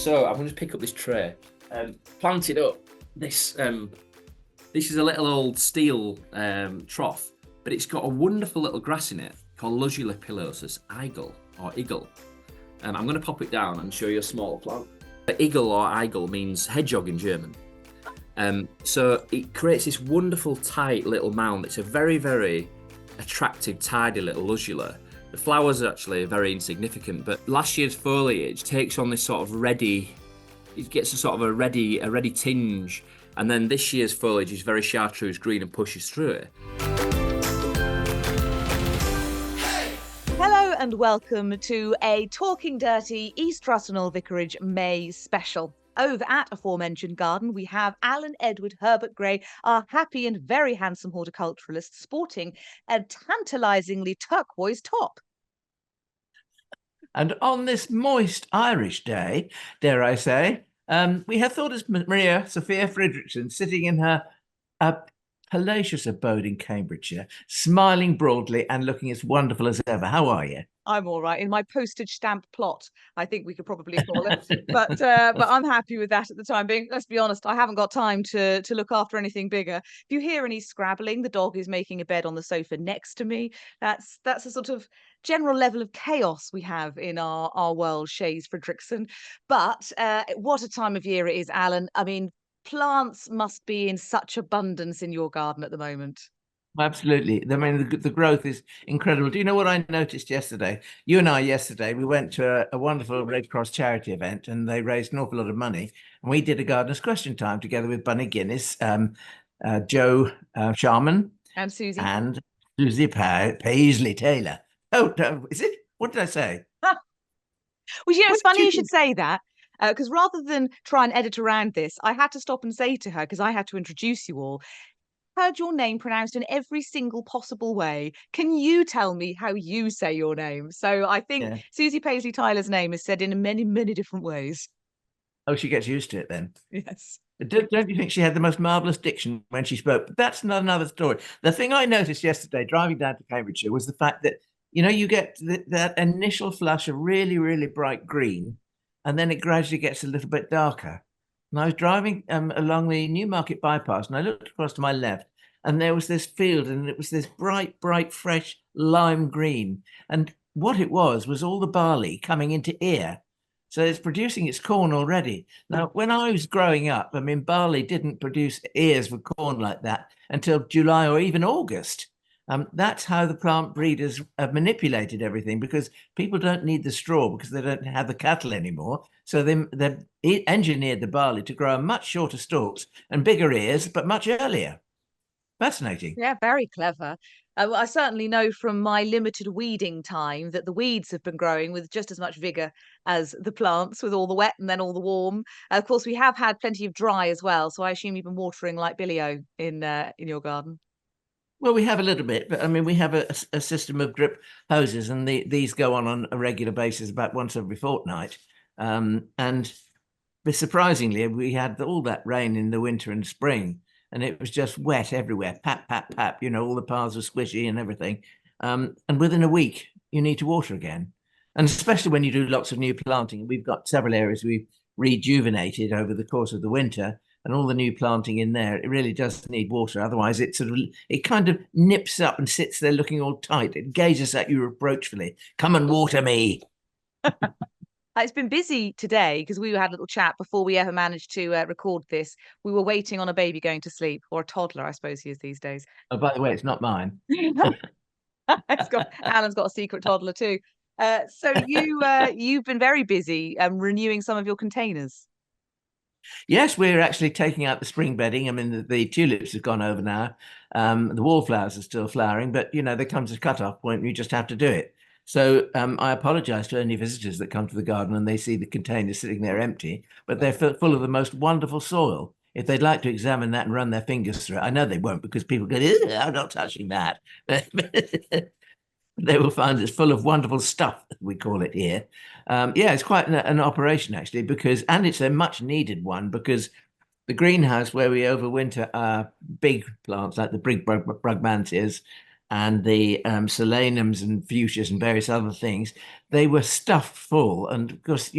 So I'm going to pick up this tray, plant it up. This is a little old steel trough, but it's got a wonderful little grass in it called Lugula pilosus igel or igel. I'm going to pop it down and show you a small plant. Igel or igel means hedgehog in German. So it creates this wonderful tight little mound. It's a very, very attractive, tidy little lugula. The flowers are actually very insignificant, but last year's foliage takes on this sort of reddy, it gets a sort of a reddy tinge, and then this year's foliage is very chartreuse green and pushes through it. Hello and welcome to a Talking Dirty East Ruston Old Vicarage May special. Over at aforementioned garden, we have Alan Edward Herbert Gray, our happy and very handsome horticulturalist, sporting a tantalisingly turquoise top. And on this moist Irish day, dare I say, we have thought as Maria Sophia Fredrickson sitting in her palatial abode in Cambridgeshire, smiling broadly and looking as wonderful as ever. How are you? I'm all right in my postage stamp plot, I think we could probably call it. but I'm happy with that at the time being. Let's be honest, I haven't got time to look after anything bigger. If you hear any scrabbling, the dog is making a bed on the sofa next to me. That's a sort of general level of chaos we have in our world, Shays Fredrickson. But what a time of year it is, Alan. I mean, plants must be in such abundance in your garden at the moment. Absolutely. I mean, the growth is incredible. Do you know what I noticed yesterday? You and I yesterday, we went to a wonderful Red Cross charity event and they raised an awful lot of money. And we did a gardener's question time together with Bunny Guinness, Joe Sharman and Susie Paisley Taylor. Oh, no, is it? What did I say? Well, you know, it's funny you should say that. Because rather than try and edit around this, I had to stop and say to her, because I had to introduce you all, heard your name pronounced in every single possible way. Can you tell me how you say your name? So I think Susie Paisley Tyler's name is said in many, many different ways. Oh, she gets used to it then. Yes. Don't you think she had the most marvellous diction when she spoke? But that's not another story. The thing I noticed yesterday driving down to Cambridgeshire was the fact that, you know, you get that initial flush of really, really bright green, and then it gradually gets a little bit darker. And I was driving along the Newmarket bypass and I looked across to my left and there was this field and it was this bright, fresh lime green. And what it was all the barley coming into ear. So it's producing its corn already. Now, when I was growing up, I mean, barley didn't produce ears for corn like that until July or even August. That's how the plant breeders have manipulated everything, because people don't need the straw because they don't have the cattle anymore. So they've engineered the barley to grow much shorter stalks and bigger ears, but much earlier. Fascinating. Yeah, very clever. I certainly know from my limited weeding time that the weeds have been growing with just as much vigour as the plants, with all the wet and then all the warm. Of course, we have had plenty of dry as well, so I assume you've been watering like Billy-O in your garden. Well, we have a little bit, but I mean, we have a system of drip hoses, and these go on a regular basis about once every fortnight. And surprisingly, we had all that rain in the winter and spring, and it was just wet everywhere. Pap, pap, pap. You know, all the paths were squishy and everything. And within a week, you need to water again. And especially when you do lots of new planting. We've got several areas we've rejuvenated over the course of the winter. And all the new planting in there, it really does need water. Otherwise, it kind of nips up and sits there looking all tight. It gazes at you reproachfully. Come and water me. It's been busy today because we had a little chat before we ever managed to record this. We were waiting on a baby going to sleep, or a toddler, I suppose he is these days. Oh, by the way, it's not mine. Alan's got a secret toddler too. So you've been very busy renewing some of your containers. Yes, we're actually taking out the spring bedding. I mean, the tulips have gone over now. The wallflowers are still flowering, but, you know, there comes a cut-off point and you just have to do it. So I apologise to any visitors that come to the garden and they see the containers sitting there empty, but they're full of the most wonderful soil. If they'd like to examine that and run their fingers through it, I know they won't, because people go, I'm not touching that. They will find it's full of wonderful stuff, we call it here. It's quite an operation, actually, and it's a much needed one, because the greenhouse where we overwinter our big plants like the Brugmansias and the solanums and fuchsias and various other things, they were stuffed full. And of course,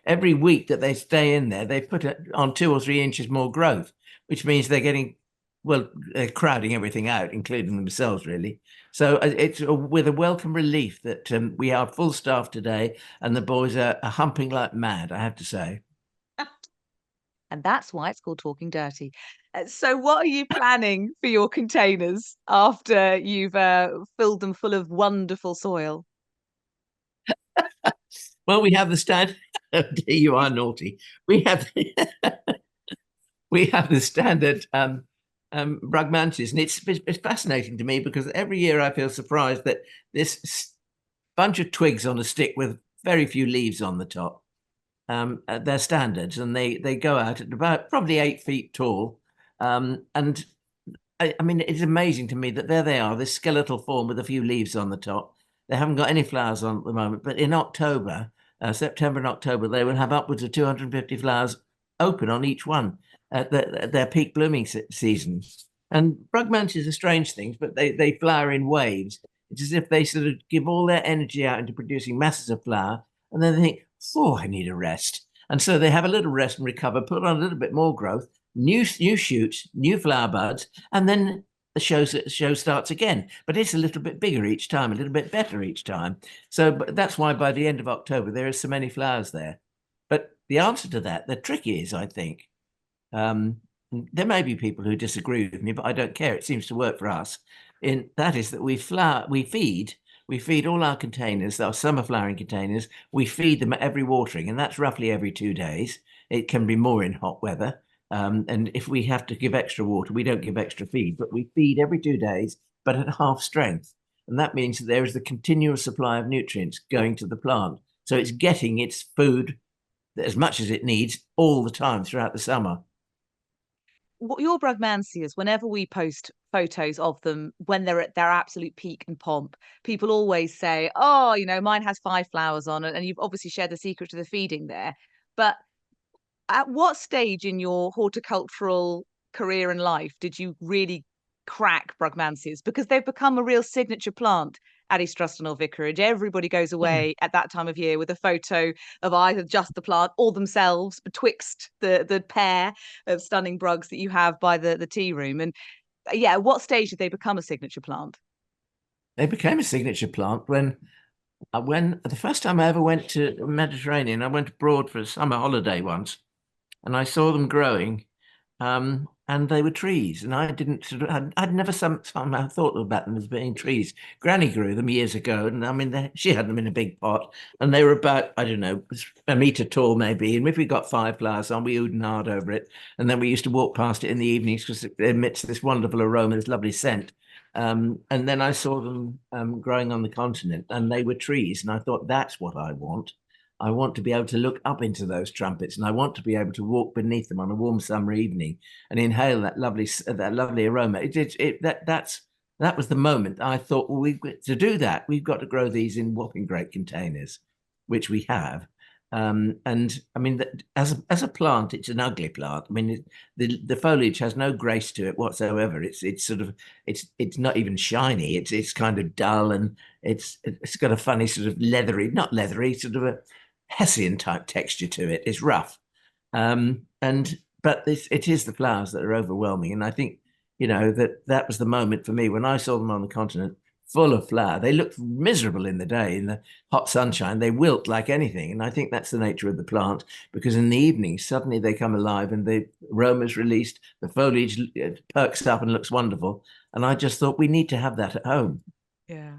every week that they stay in there, they put it on 2 or 3 inches more growth, which means they're getting, well, they're crowding everything out, including themselves, really. So it's with a welcome relief that we are full staff today, and the boys are humping like mad, I have to say. And that's why it's called Talking Dirty. So what are you planning for your containers after you've filled them full of wonderful soil? Well, we have the standard. You are naughty. We have the standard Brugmansias, and it's fascinating to me because every year I feel surprised that this bunch of twigs on a stick with very few leaves on the top. They're standards, and they go out at about probably 8 feet tall. And I mean, it's amazing to me that there they are, this skeletal form with a few leaves on the top. They haven't got any flowers on at the moment, but in October, September and October, they will have upwards of 250 flowers open on each one at their peak blooming season. And Brugmansias are strange things, but they flower in waves. It's as if they sort of give all their energy out into producing masses of flower, and then they think, oh, I need a rest. And so they have a little rest and recover, put on a little bit more growth, new shoots, new flower buds, and then the show starts again. But it's a little bit bigger each time, a little bit better each time. So that's why by the end of October, there are so many flowers there. But the answer to that, the trick is, I think, there may be people who disagree with me, but I don't care. It seems to work for us. That is that we feed all our containers, our summer flowering containers, we feed them at every watering, and that's roughly every 2 days. It can be more in hot weather. And if we have to give extra water, we don't give extra feed, but we feed every 2 days, but at half strength. And that means that there is the continuous supply of nutrients going to the plant. So it's getting its food as much as it needs all the time throughout the summer. Your Brugmansias, whenever we post photos of them when they're at their absolute peak and pomp, people always say, oh, mine has 5 flowers on it. And you've obviously shared the secret to the feeding there. But at what stage in your horticultural career and life did you really crack Brugmansias? Because they've become a real signature plant at East Ruston Old Vicarage. Everybody goes away at that time of year with a photo of either just the plant or themselves betwixt the pair of stunning brugs that you have by the tea room. And yeah, at what stage did they become a signature plant? They became a signature plant when the first time I ever went to the Mediterranean, I went abroad for a summer holiday once, and I saw them growing. And they were trees, and I didn't I'd never somehow thought about them as being trees. Granny grew them years ago, and I mean, she had them in a big pot, and they were about, I don't know, a meter tall maybe. And if we got 5 flowers on, we oohed and ahed over it, and then we used to walk past it in the evenings because it emits this wonderful aroma, this lovely scent. And then I saw them growing on the continent, and they were trees, and I thought, that's what I want. I want to be able to look up into those trumpets, and I want to be able to walk beneath them on a warm summer evening and inhale that lovely aroma. That was the moment I thought, well, to do that, we've got to grow these in whopping great containers, which we have. And I mean, as a plant, it's an ugly plant. I mean, the foliage has no grace to it whatsoever. It's sort of it's not even shiny. It's kind of dull, and it's got a funny sort of not leathery, sort of a Hessian type texture to it. It's rough, but it is the flowers that are overwhelming. And I think that was the moment for me when I saw them on the continent, full of flower. They look miserable in the day, in the hot sunshine. They wilt like anything. And I think that's the nature of the plant, because in the evening, suddenly they come alive and the aroma is released, the foliage perks up and looks wonderful. And I just thought we need to have that at home. Yeah.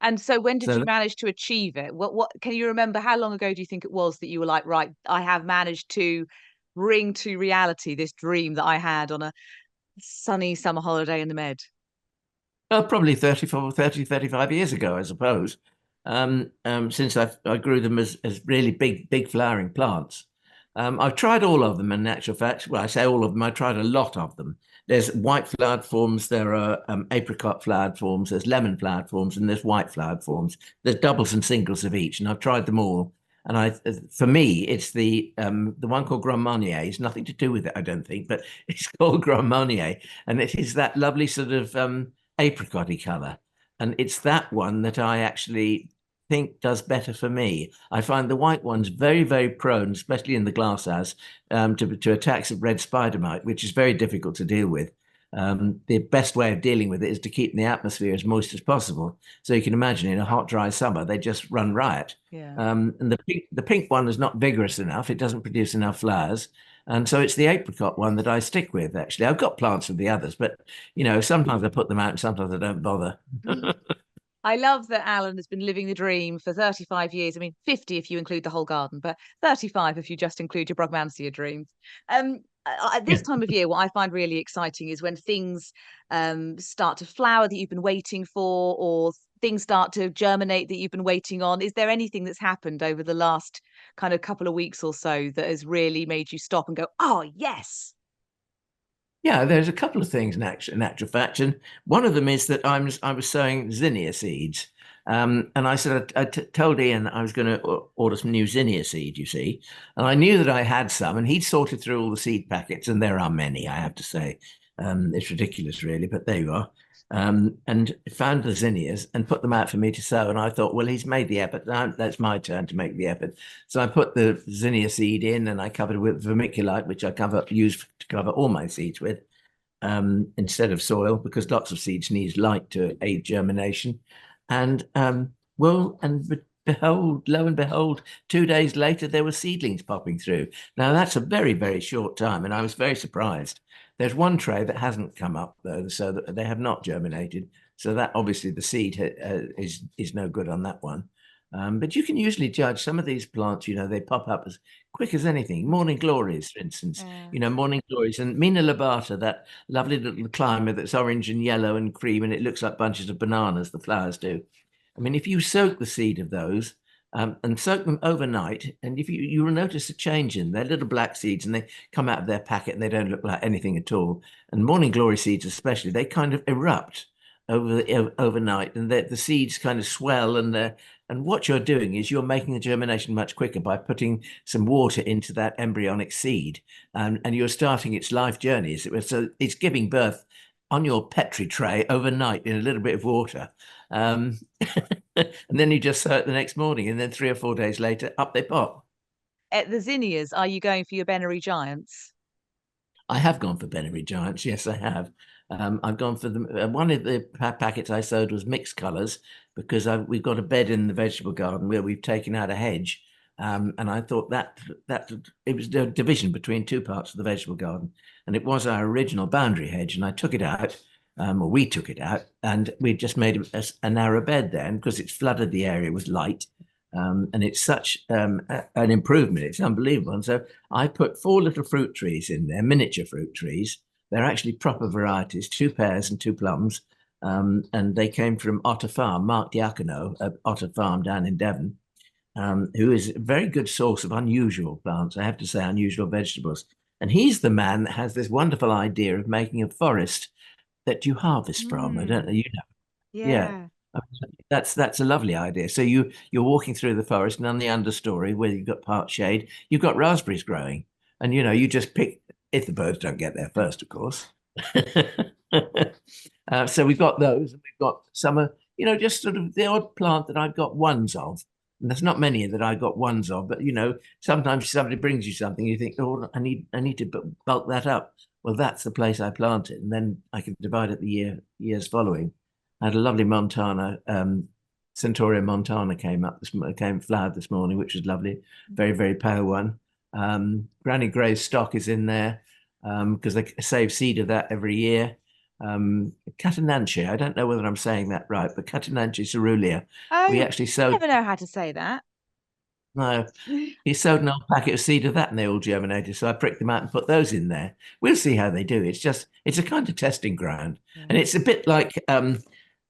And so when did you manage to achieve it? What can you remember? How long ago do you think it was that you were like, right, I have managed to bring to reality this dream that I had on a sunny summer holiday in the Med? Well, probably 35 years ago, I suppose, since I grew them as really big flowering plants. I've tried all of them, in actual fact. Well, I say all of them. I tried a lot of them. There's white flowered forms, there are apricot flowered forms, there's lemon flowered forms, and there's white flowered forms. There's doubles and singles of each, and I've tried them all. And for me, it's the one called Grand Marnier. It's nothing to do with it, I don't think, but it's called Grand Marnier, and it is that lovely sort of apricot-y colour. And it's that one that I actually think does better for me. I find the white ones very, very prone, especially in the glasshouse, to attacks of red spider mite, which is very difficult to deal with. The best way of dealing with it is to keep the atmosphere as moist as possible. So you can imagine in a hot, dry summer, they just run riot. Yeah. And the pink one is not vigorous enough. It doesn't produce enough flowers. And so it's the apricot one that I stick with, actually. I've got plants of the others, but, sometimes I put them out and sometimes I don't bother. I love that Alan has been living the dream for 35 years. I mean, 50 if you include the whole garden, but 35 if you just include your Brugmansia dreams. At this time of year, what I find really exciting is when things start to flower that you've been waiting for, or things start to germinate that you've been waiting on. Is there anything that's happened over the last kind of couple of weeks or so that has really made you stop and go, oh, yes? Yeah, there's a couple of things in actual fact, and one of them is that I was sowing zinnia seeds, and I said I told Ian I was going to order some new zinnia seed. You see, and I knew that I had some, and he'd sorted through all the seed packets, and there are many, I have to say. It's ridiculous, really, but there you are. And found the zinnias and put them out for me to sow, and I thought, well, he's made the effort. Now that's my turn to make the effort. So I put the zinnia seed in, and I covered it with vermiculite, which I use to cover all my seeds with, instead of soil, because lots of seeds need light to aid germination. And lo and behold, 2 days later, there were seedlings popping through. Now, that's a very, very short time, and I was very surprised. There's one tray that hasn't come up, though, so that they have not germinated. So that obviously the seed is no good on that one. But you can usually judge some of these plants, they pop up as quick as anything. Morning glories, for instance, morning glories, and Mina lobata, that lovely little climber that's orange and yellow and cream, and it looks like bunches of bananas, the flowers do. I mean, if you soak the seed of those and soak them overnight, and if you will notice a change in their little black seeds, and they come out of their packet and they don't look like anything at all. And morning glory seeds especially, they kind of erupt overnight, and the seeds kind of swell, and what you're doing is you're making the germination much quicker by putting some water into that embryonic seed, and you're starting its life journey. So it's giving birth on your Petri tray overnight in a little bit of water. And then you just sow it the next morning, and then 3 or 4 days later, up they pop. At the zinnias, are you going for your Benary giants? I have gone for Benary giants. Yes, I have. I've gone for them. One of the packets I sowed was mixed colours, because we've got a bed in the vegetable garden where we've taken out a hedge, and I thought that it was a division between two parts of the vegetable garden, and it was our original boundary hedge, and I took it out, or we took it out, and we just made a narrow bed there, and because it's flooded the area with light. And it's such an improvement. It's unbelievable. And so I put 4 little fruit trees in there, miniature fruit trees. They're actually proper varieties, 2 pears and 2 plums. And they came from Otter Farm, Mark Diacono at Otter Farm down in Devon, who is a very good source of unusual plants, I have to say, unusual vegetables. And he's the man that has this wonderful idea of making a forest that you harvest from. I don't know, Yeah. That's a lovely idea. So you're walking through the forest, and on the understory where you've got part shade, you've got raspberries growing, and you just pick, if the birds don't get there first, of course. So we've got those, and we've got some, just sort of the odd plant that I've got ones of. And there's not many that I've got ones of, but sometimes somebody brings you something, you think, oh, I need to bulk that up. Well, that's the place I plant it, and then I can divide it the years following. I had a lovely Montana, Centaurea Montana came flowered this morning, which was lovely. Very, very pale one. Granny Gray's stock is in there, because they save seed of that every year. Catananche, I don't know whether I'm saying that right, but Catananche caerulea. Oh, We actually I sowed. never know how to say that. No, he sowed an old packet of seed of that, and they all germinated. So I pricked them out and put those in there. We'll see how they do. It's a kind of testing ground, and it's a bit like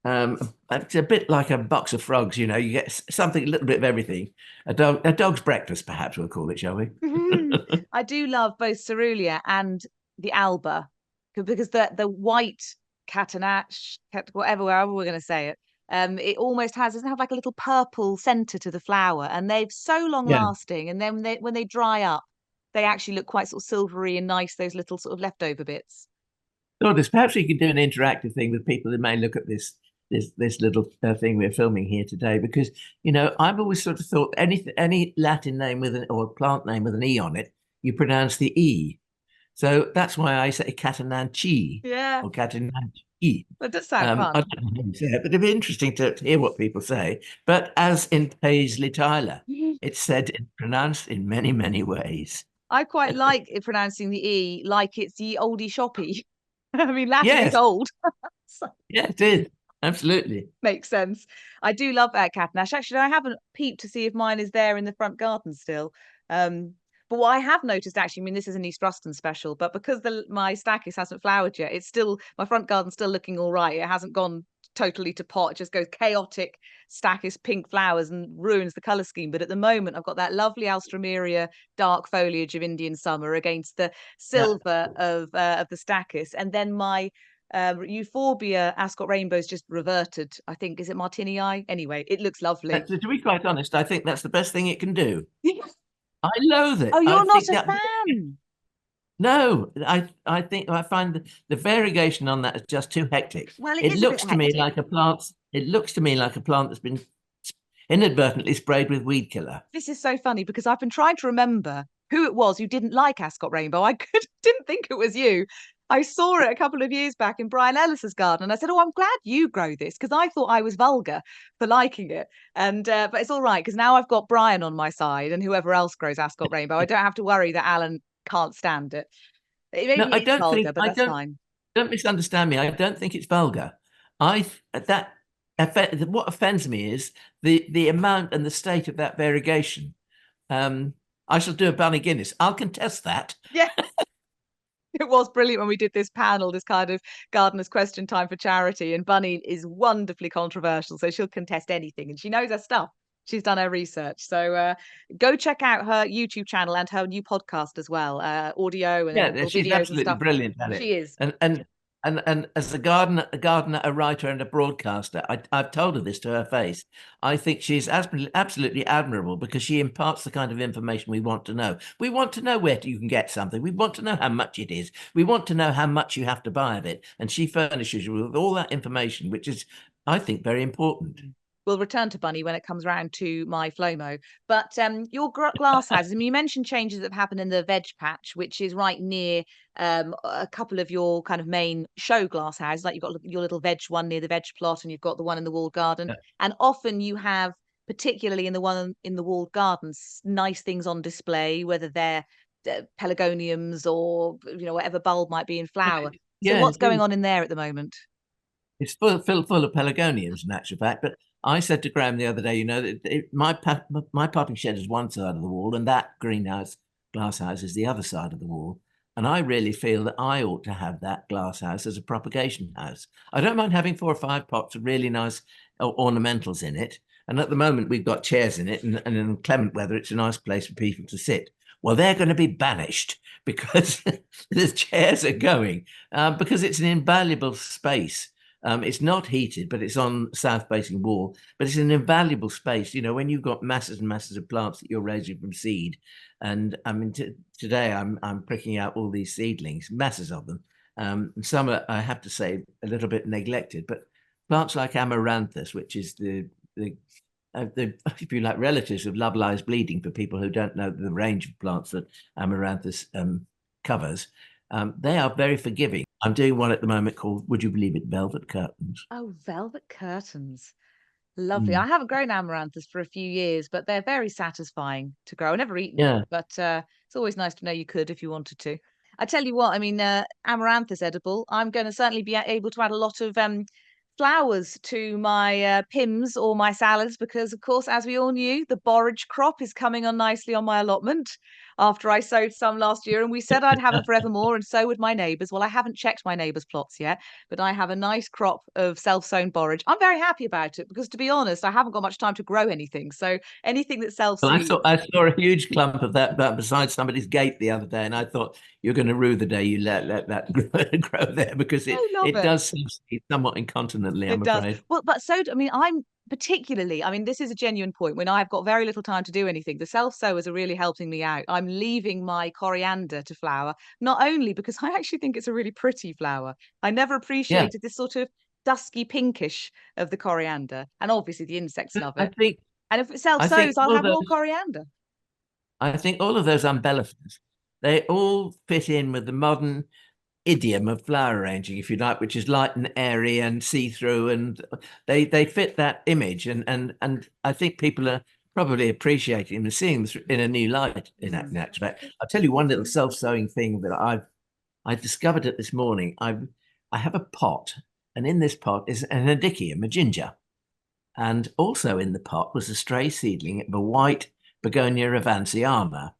it's a bit like a box of frogs. You get something, a little bit of everything. A dog's breakfast, perhaps we'll call it, shall we? I do love both caerulea and the Alba, because the white Catananche, however we're going to say it, it almost doesn't have like a little purple center to the flower, and they're so long lasting, and then when they dry up, they actually look quite sort of silvery and nice, those little sort of leftover bits. Lourdes, perhaps we could do an interactive thing with people who may look at this this little thing we're filming here today, because I've always sort of thought any Latin name with an or plant name with an e on it, you pronounce the e. So that's why I say Catananche Yeah, or Catananche. that does sound I fun. don't know how you say it, but it'd be interesting to hear what people say. But as in Paisley Tyler, it's said and pronounced in many, many ways. I quite like it pronouncing the E like it's the oldie shoppy. I mean, Latin is Yes, old. So yeah, it is. Absolutely. makes sense. I do love that Catanach. Actually, I haven't peeped to see if mine is there in the front garden still. But what I have noticed, actually, I mean, this is an East Ruston special, but because my Stachys hasn't flowered yet, it's still, my front garden's still looking all right. It hasn't gone totally to pot. It just goes chaotic Stachys pink flowers and ruins the colour scheme. But at the moment, I've got that lovely Alstroemeria dark foliage of Indian summer against the silver of the Stachys. And then my Euphorbia Ascot Rainbow's just reverted. I think, is it martini? Anyway, it looks lovely. To be quite honest, I think that's the best thing it can do. I loathe it. Oh, you're I not think a fan. No, I think I find the variegation on that is just too hectic. Well, It is a bit looks to me hectic. like a plant. It looks to me like a plant that's been inadvertently sprayed with weed killer. This is so funny because I've been trying to remember who it was who didn't like Ascot Rainbow. I didn't think it was you. I saw it a couple of years back in Brian Ellis's garden, and I said, "Oh, I'm glad you grow this," because I thought I was vulgar for liking it. And but it's all right because now I've got Brian on my side, and whoever else grows Ascot Rainbow, I don't have to worry that Alan can't stand it. No, Maybe I it is don't vulgar, think but I that's fine. don't misunderstand me. I don't think it's vulgar. What offends me is the amount and the state of that variegation. I shall do a Bunny Guinness. I'll contest that. Yeah. It was brilliant when we did this panel, this kind of gardener's question time for charity. And Bunny is wonderfully controversial, so she'll contest anything, and she knows her stuff. She's done her research. So go check out her YouTube channel and her new podcast as well, audio and Yeah, or she's videos and absolutely stuff. brilliant at it. She is. And as a gardener, a writer, and a broadcaster, I've told her this to her face. I think she's absolutely admirable because she imparts the kind of information we want to know. We want to know where you can get something. We want to know how much it is. We want to know how much you have to buy of it. And she furnishes you with all that information, which is, I think, very important. We'll return to Bunny when it comes round to my Flomo. But your glass houses, I mean, you mentioned changes that have happened in the veg patch, which is right near a couple of your kind of main show glass houses. Like you've got your little veg one near the veg plot, and you've got the one in the walled garden. Yeah. And often you have, particularly in the one in the walled gardens, nice things on display, whether they're pelargoniums or whatever bulb might be in flower. So Yeah, what's going on in there at the moment? it's full of pelargoniums, in actual fact. But I said to Graham the other day, my popping shed is one side of the wall, and that glass house is the other side of the wall. And I really feel that I ought to have that glass house as a propagation house. I don't mind having 4 or 5 pots of really nice ornamentals in it. And at the moment, we've got chairs in it, and in inclement weather, it's a nice place for people to sit. Well, they're going to be banished because the chairs are going, because it's an invaluable space. It's not heated, but it's on south-facing wall. But it's an invaluable space. When you've got masses and masses of plants that you're raising from seed, and I mean today I'm pricking out all these seedlings, masses of them. Some are, I have to say, a little bit neglected. But plants like Amaranthus, which is the if you like, relatives of love lies bleeding for people who don't know the range of plants that Amaranthus covers. They are very forgiving. I'm doing one at the moment called, would you believe it, velvet curtains. Oh, velvet curtains. Lovely. I haven't grown amaranthus for a few years, but they're very satisfying to grow. I've never eaten it, but it's always nice to know you could if you wanted to. I tell you what, I mean, amaranthus edible. I'm going to certainly be able to add a lot of flowers to my pims or my salads because, of course, as we all knew, the borage crop is coming on nicely on my allotment after I sowed some last year, and we said I'd have them forevermore, and so would my neighbours. Well, I haven't checked my neighbours' plots yet, but I have a nice crop of self-sown borage. I'm very happy about it because, to be honest, I haven't got much time to grow anything. So anything that's self-seed. Well, I saw a huge clump of that beside somebody's gate the other day, and I thought you're going to rue the day you let that grow there because it does seem somewhat incontinently, I'm afraid. Well, but so, I mean, this is a genuine point. When I've got very little time to do anything, the self-sowers are really helping me out. I'm leaving my coriander to flower, not only because I actually think it's a really pretty flower. I never appreciated this sort of dusky pinkish of the coriander, and obviously the insects love I it. think And if it self I think sows, I'll all have of more those coriander. I think all of those umbellifers, they all fit in with the modern idiom of flower arranging, if you like, which is light and airy and see-through, and they fit that image, and I think people are probably appreciating them and seeing this in a new light in that respect. I'll tell you one little self-sowing thing that I discovered it this morning. I have a pot, and in this pot is an Adicium, a ginger, and also in the pot was a stray seedling of a white Begonia evansiana,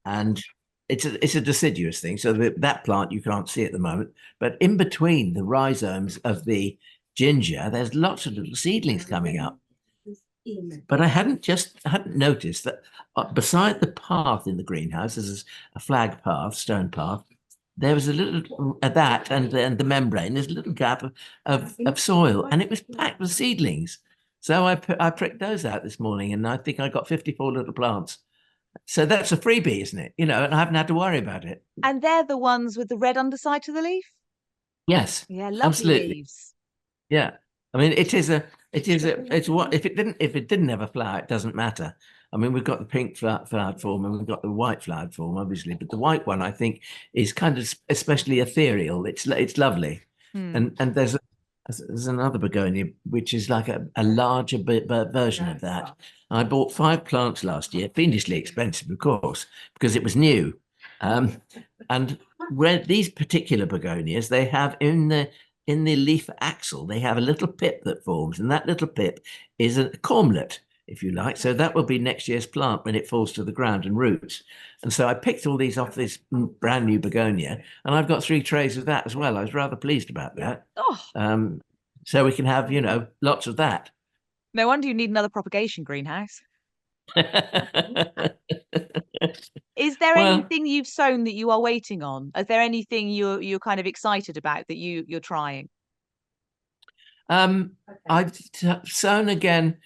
and it's a deciduous thing, so that plant you can't see at the moment. But in between the rhizomes of the ginger, there's lots of little seedlings coming up. But I hadn't noticed that beside the path in the greenhouse, there's a flag path, stone path. There was a little that and the membrane. There's a little gap of soil, and it was packed with seedlings. So I pricked those out this morning, and I think I got 54 little plants. So that's a freebie, isn't it? And I haven't had to worry about it. And they're the ones with the red underside to the leaf? Yes. Yeah, lovely absolutely. leaves. Yeah. I mean, it's what if it didn't have a flower, it doesn't matter. I mean, we've got the pink flowered form and we've got the white flowered form, obviously, but the white one I think is kind of especially ethereal. It's lovely. And there's another begonia which is like a larger version of that. I bought 5 plants last year, fiendishly expensive, of course, because it was new. And where these particular begonias, they have in the leaf axil, they have a little pip that forms, and that little pip is a cormlet, if you like. So that will be next year's plant when it falls to the ground and roots. And so I picked all these off this brand new begonia, and I've got 3 trays of that as well. I was rather pleased about that. Oh, So we can have, lots of that. no wonder you need another propagation greenhouse. Is there Well, anything you've sown that you are waiting on? Is there anything you're kind of excited about that you're trying? I've sown again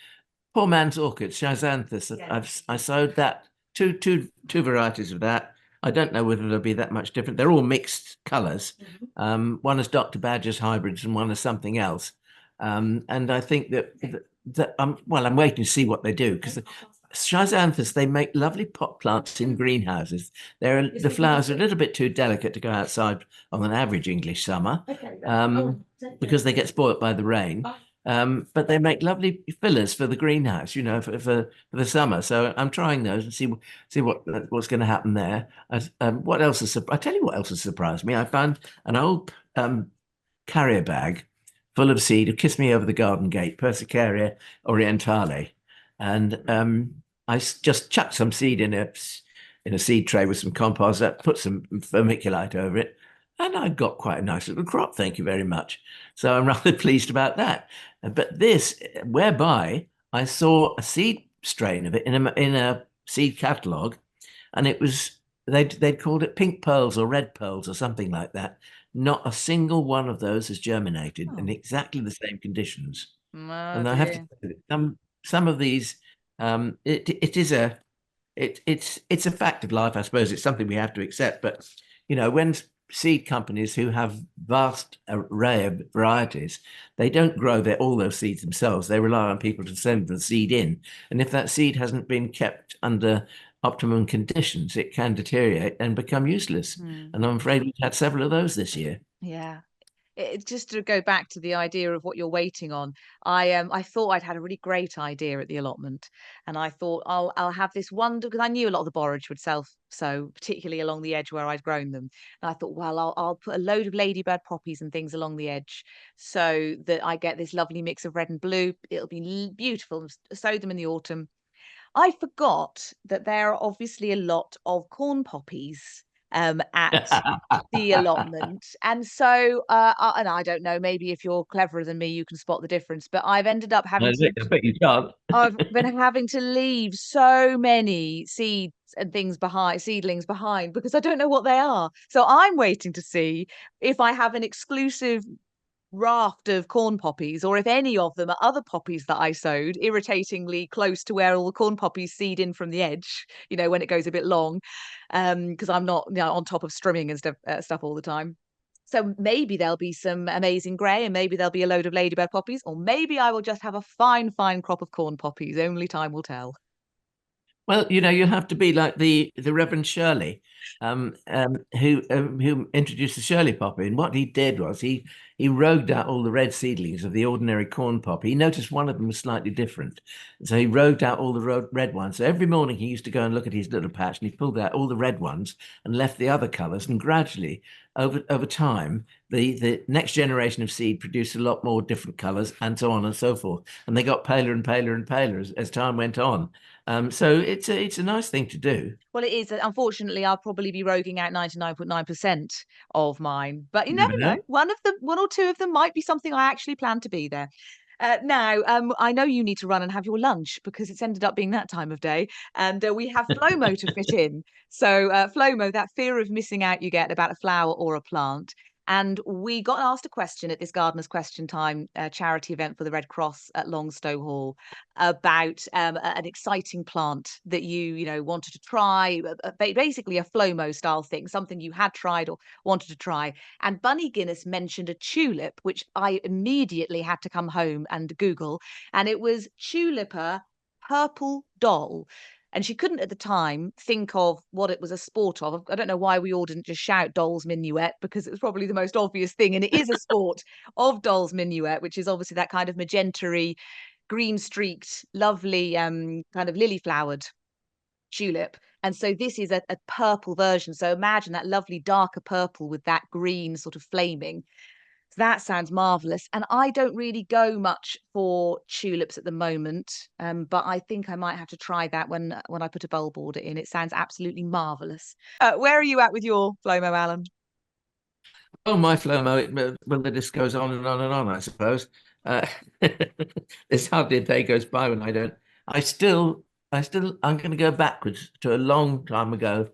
poor man's orchids, Schizanthus. I sowed that two varieties of that. I don't know whether they'll be that much different. They're all mixed colours. One is Dr. Badger's hybrids and one is something else. And I think that I'm waiting to see what they do, because Schizanthus, they make lovely pot plants in greenhouses. The flowers are a little bit too delicate to go outside on an average English summer, because they get spoilt by the rain. But they make lovely fillers for the greenhouse, for the summer. So I'm trying those and see what's going to happen there. What else I tell you what else has surprised me. I found an old carrier bag full of seed. Kiss me over the garden gate, Persicaria orientale, and I just chucked some seed in a seed tray with some compost, put some vermiculite over it, and I got quite a nice little crop. Thank you very much. So I'm rather pleased about that. But this, whereby I saw a seed strain of it in a seed catalogue, and it was they'd called it pink pearls or red pearls or something like that. Not a single one of those has germinated in exactly the same conditions. And I have to say, some of these, it's a fact of life, I suppose. It's something we have to accept. But when seed companies who have vast array of varieties, they don't grow all those seeds themselves. They rely on people to send the seed in, and if that seed hasn't been kept under optimum conditions, it can deteriorate and become useless. And I'm afraid we've had several of those this year. Yeah. Just to go back to the idea of what you're waiting on, I thought I'd had a really great idea at the allotment, and I thought I'll have this wonder, because I knew a lot of the borage would sow, particularly along the edge where I'd grown them. And I thought, well, I'll put a load of ladybird poppies and things along the edge so that I get this lovely mix of red and blue. It'll be beautiful. Sow them in the autumn. I forgot that there are obviously a lot of corn poppies at the allotment, and so and I don't know, maybe if you're cleverer than me you can spot the difference, but I've ended up having I bet you can't. I've been having to leave so many seeds and seedlings behind, because I don't know what they are. So I'm waiting to see if I have an exclusive raft of corn poppies, or if any of them are other poppies that I sowed irritatingly close to where all the corn poppies seed in from the edge, when it goes a bit long, because I'm not on top of strimming and stuff all the time. So maybe there'll be some amazing grey, and maybe there'll be a load of ladybird poppies, or maybe I will just have a fine, fine crop of corn poppies. Only time will tell. Well, you'll have to be like the Reverend Shirley, who introduced the Shirley Poppy. And what he did was he rogued out all the red seedlings of the ordinary corn poppy. He noticed one of them was slightly different, so he rogued out all the red ones. So every morning he used to go and look at his little patch, and he pulled out all the red ones and left the other colours. And gradually, over time, the next generation of seed produced a lot more different colours, and so on and so forth. And they got paler and paler and paler as time went on. So it's a nice thing to do. Well, it is. Unfortunately, I'll probably be roguing out 99.9% of mine, but you never know. One or two of them might be something I actually plan to be there. Now, I know you need to run and have your lunch because it's ended up being that time of day, and we have FLOMO to fit in. So FLOMO, that fear of missing out you get about a flower or a plant. And we got asked a question at this Gardener's Question Time charity event for the Red Cross at Longstow Hall about an exciting plant that you wanted to try, basically a FLOMO style thing, something you had tried or wanted to try. And Bunny Guinness mentioned a tulip, which I immediately had to come home and Google, and it was Tulipa purple doll. And she couldn't at the time think of what it was a sport of. I don't know why we all didn't just shout Doll's Minuet, because it was probably the most obvious thing. And it is a sport of Doll's Minuet, which is obviously that kind of magenta-y, green streaked, lovely kind of lily flowered tulip. And so this is a purple version. So imagine that lovely darker purple with that green sort of flaming. That sounds marvelous. And I don't really go much for tulips at the moment, but I think I might have to try that when I put a bulb order in. It sounds absolutely marvelous. Where are you at with your FLOMO, Alan? Oh, my FLOMO, well, the list goes on and on and on, I suppose. There's hardly a day goes by when I don't. I'm going to go backwards to a long time ago.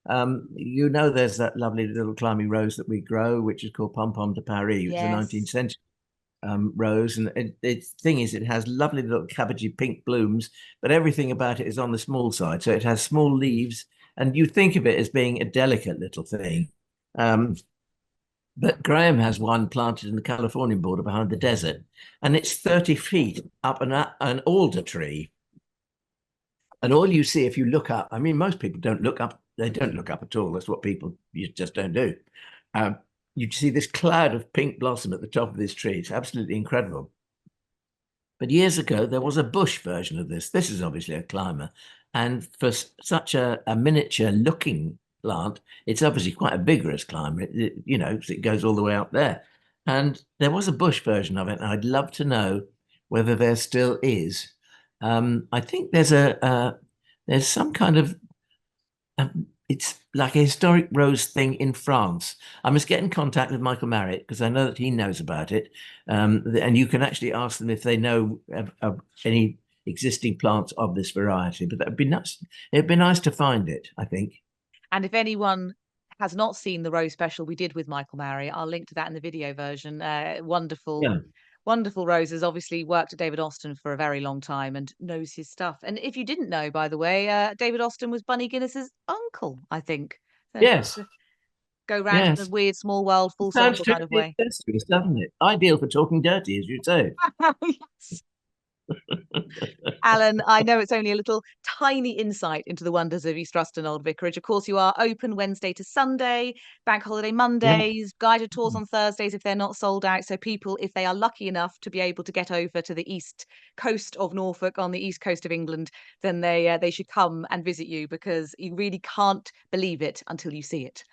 There's that lovely little climby rose that we grow, which is called Pom Pom de Paris, which is a 19th century rose. And the thing is, it has lovely little cabbagey pink blooms, but everything about it is on the small side. So it has small leaves, and you think of it as being a delicate little thing. But Graham has one planted in the Californian border behind the desert, and it's 30 feet up an alder tree. And all you see if you look up, I mean, most people don't look up. They don't look up at all. That's what you just don't do. You see this cloud of pink blossom at the top of this tree. It's absolutely incredible. But years ago, there was a bush version of this. This is obviously a climber. And for such a miniature looking plant, it's obviously quite a vigorous climber. It goes all the way up there. And there was a bush version of it. And I'd love to know whether there still is. I think there's some kind of it's like a historic rose thing in France. I must get in contact with Michael Marriott because I know that he knows about it. And you can actually ask them if they know of any existing plants of this variety. But that'd be nice. It'd be nice to find it, I think. And if anyone has not seen the rose special we did with Michael Marriott, I'll link to that in the video version. Wonderful. Yeah. Wonderful roses. Obviously worked at David Austin for a very long time and knows his stuff. And if you didn't know, by the way, David Austin was Bunny Guinness's uncle, I think. So yes. Go round in a weird small world, full circle kind of way. Doesn't it? Ideal for talking dirty, as you say. Yes. Alan, I know it's only a little tiny insight into the wonders of East Ruston Old Vicarage. Of course, you are open Wednesday to Sunday, bank holiday Mondays, guided tours on Thursdays if they're not sold out. So people, if they are lucky enough to be able to get over to the east coast of Norfolk on the east coast of England, then they should come and visit you because you really can't believe it until you see it.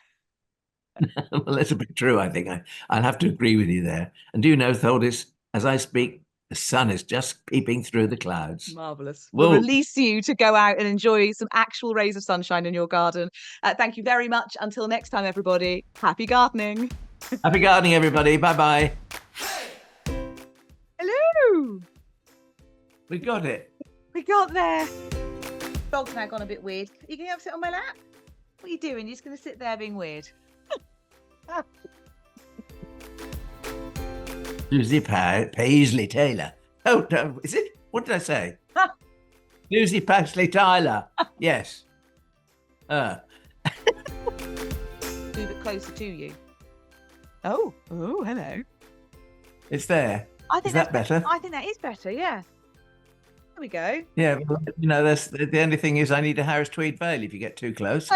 Well, that's a bit true, I think. I'll have to agree with you there. And do you know, Thodis, as I speak, the sun is just peeping through the clouds. Marvellous. We'll release you to go out and enjoy some actual rays of sunshine in your garden. Thank you very much. Until next time, everybody. Happy gardening. Happy gardening, everybody. Bye-bye. Hello. We got it. We got there. Dog's now gone a bit weird. You going to sit on my lap? What are you doing? You're just going to sit there being weird. Susie Paisley Taylor. Oh, no, is it? What did I say? Susie Paisley Tyler. Yes. Move it closer to you. Oh, hello. It's there. I think Is that that's better? I think that is better. Yeah. There we go. Yeah, well, you know, the only thing is I need a Harris tweed veil if you get too close.